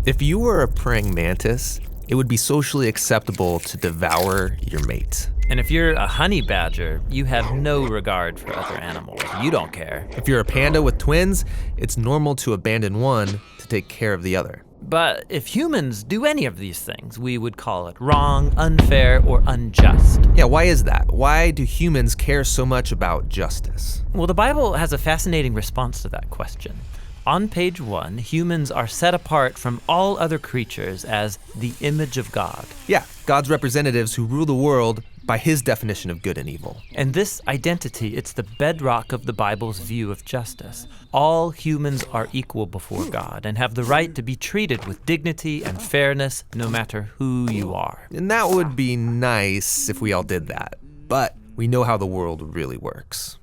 If you were a praying mantis, it would be socially acceptable to devour your mate. And if you're a honey badger, you have no regard for other animals. You don't care. If you're a panda with twins, it's normal to abandon one to take care of the other. But if humans do any of these things, we would call it wrong, unfair, or unjust. Yeah, why is that? Why do humans care so much about justice? Well, the Bible has a fascinating response to that question. On page 1, humans are set apart from all other creatures as the image of God. Yeah, God's representatives who rule the world by his definition of good and evil. And this identity, it's the bedrock of the Bible's view of justice. All humans are equal before God and have the right to be treated with dignity and fairness no matter who you are. And that would be nice if we all did that. But we know how the world really works.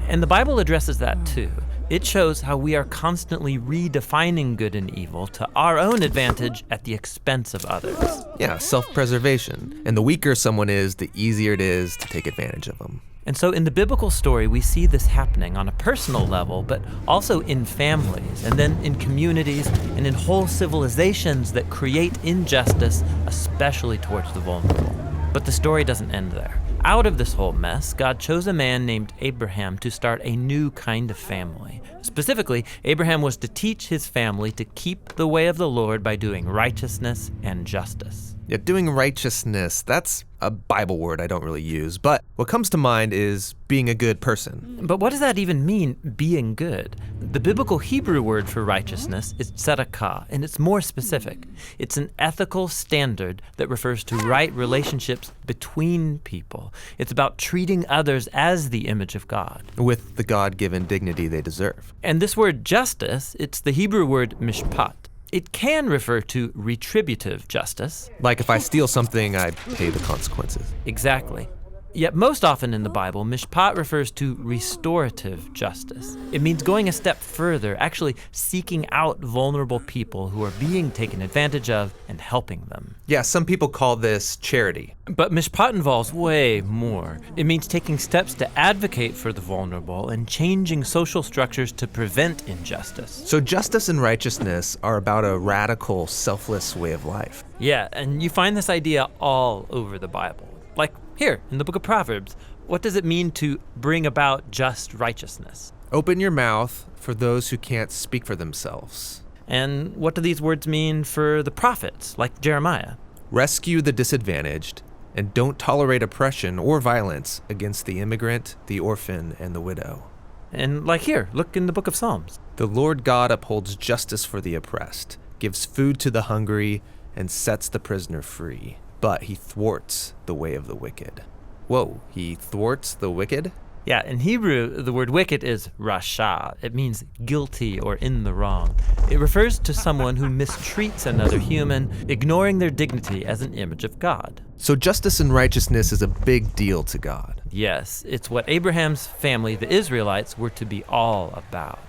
And the Bible addresses that too. It shows how we are constantly redefining good and evil to our own advantage at the expense of others. Yeah, self-preservation. And the weaker someone is, the easier it is to take advantage of them. And so in the biblical story, we see this happening on a personal level, but also in families, and then in communities, and in whole civilizations that create injustice, especially towards the vulnerable. But the story doesn't end there. Out of this whole mess, God chose a man named Abraham to start a new kind of family. Specifically, Abraham was to teach his family to keep the way of the Lord by doing righteousness and justice. Yeah, doing righteousness, that's a Bible word I don't really use, but what comes to mind is being a good person. But what does that even mean, being good? The biblical Hebrew word for righteousness is tzedakah, and it's more specific. It's an ethical standard that refers to right relationships between people. It's about treating others as the image of God, With the God-given dignity they deserve. And this word justice, it's the Hebrew word mishpat. It can refer to retributive justice. Like if I steal something, I pay the consequences. Exactly. Yet most often in the Bible, mishpat refers to restorative justice. It means going a step further, actually seeking out vulnerable people who are being taken advantage of and helping them. Yeah, some people call this charity. But mishpat involves way more. It means taking steps to advocate for the vulnerable and changing social structures to prevent injustice. So justice and righteousness are about a radical, selfless way of life. Yeah, and you find this idea all over the Bible. Like here, in the book of Proverbs, what does it mean to bring about just righteousness? Open your mouth for those who can't speak for themselves. And what do these words mean for the prophets, like Jeremiah? Rescue the disadvantaged, and don't tolerate oppression or violence against the immigrant, the orphan, and the widow. And like here, look in the book of Psalms. The Lord God upholds justice for the oppressed, gives food to the hungry, and sets the prisoner free. But he thwarts the way of the wicked. Whoa, he thwarts the wicked? Yeah, in Hebrew, the word wicked is rasha. It means guilty or in the wrong. It refers to someone who mistreats another human, ignoring their dignity as an image of God. So justice and righteousness is a big deal to God. Yes, it's what Abraham's family, the Israelites, were to be all about.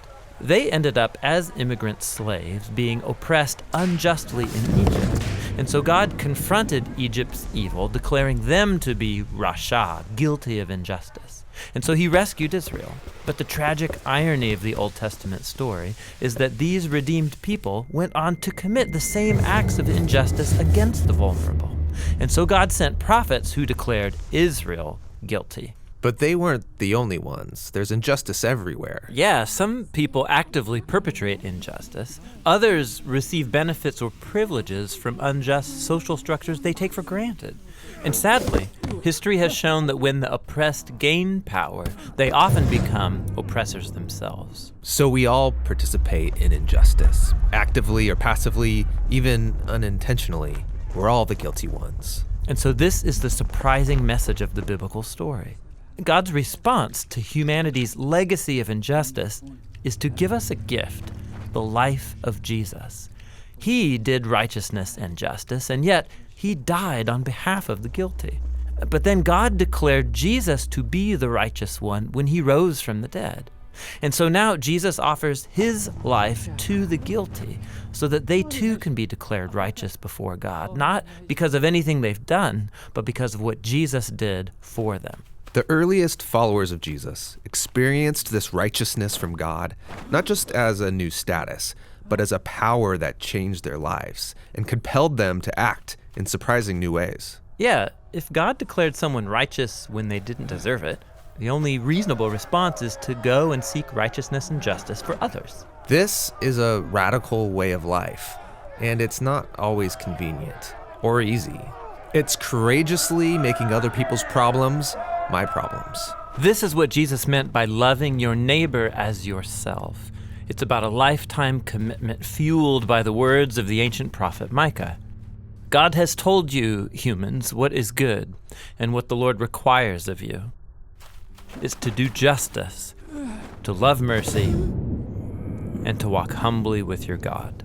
They ended up as immigrant slaves being oppressed unjustly in Egypt. And so God confronted Egypt's evil, declaring them to be rasha, guilty of injustice. And so he rescued Israel. But the tragic irony of the Old Testament story is that these redeemed people went on to commit the same acts of injustice against the vulnerable. And so God sent prophets who declared Israel guilty. But they weren't the only ones. There's injustice everywhere. Yeah, some people actively perpetrate injustice. Others receive benefits or privileges from unjust social structures they take for granted. And sadly, history has shown that when the oppressed gain power, they often become oppressors themselves. So we all participate in injustice, actively or passively, even unintentionally. We're all the guilty ones. And so this is the surprising message of the biblical story. God's response to humanity's legacy of injustice is to give us a gift, the life of Jesus. He did righteousness and justice, and yet he died on behalf of the guilty. But then God declared Jesus to be the righteous one when he rose from the dead. And so now Jesus offers his life to the guilty so that they too can be declared righteous before God, not because of anything they've done, but because of what Jesus did for them. The earliest followers of Jesus experienced this righteousness from God, not just as a new status, but as a power that changed their lives and compelled them to act in surprising new ways. Yeah, if God declared someone righteous when they didn't deserve it, the only reasonable response is to go and seek righteousness and justice for others. This is a radical way of life, and it's not always convenient or easy. It's courageously making other people's problems my problems. This is what Jesus meant by loving your neighbor as yourself. It's about a lifetime commitment fueled by the words of the ancient prophet Micah. God has told you, humans, what is good, and what the Lord requires of you is to do justice, to love mercy, and to walk humbly with your God.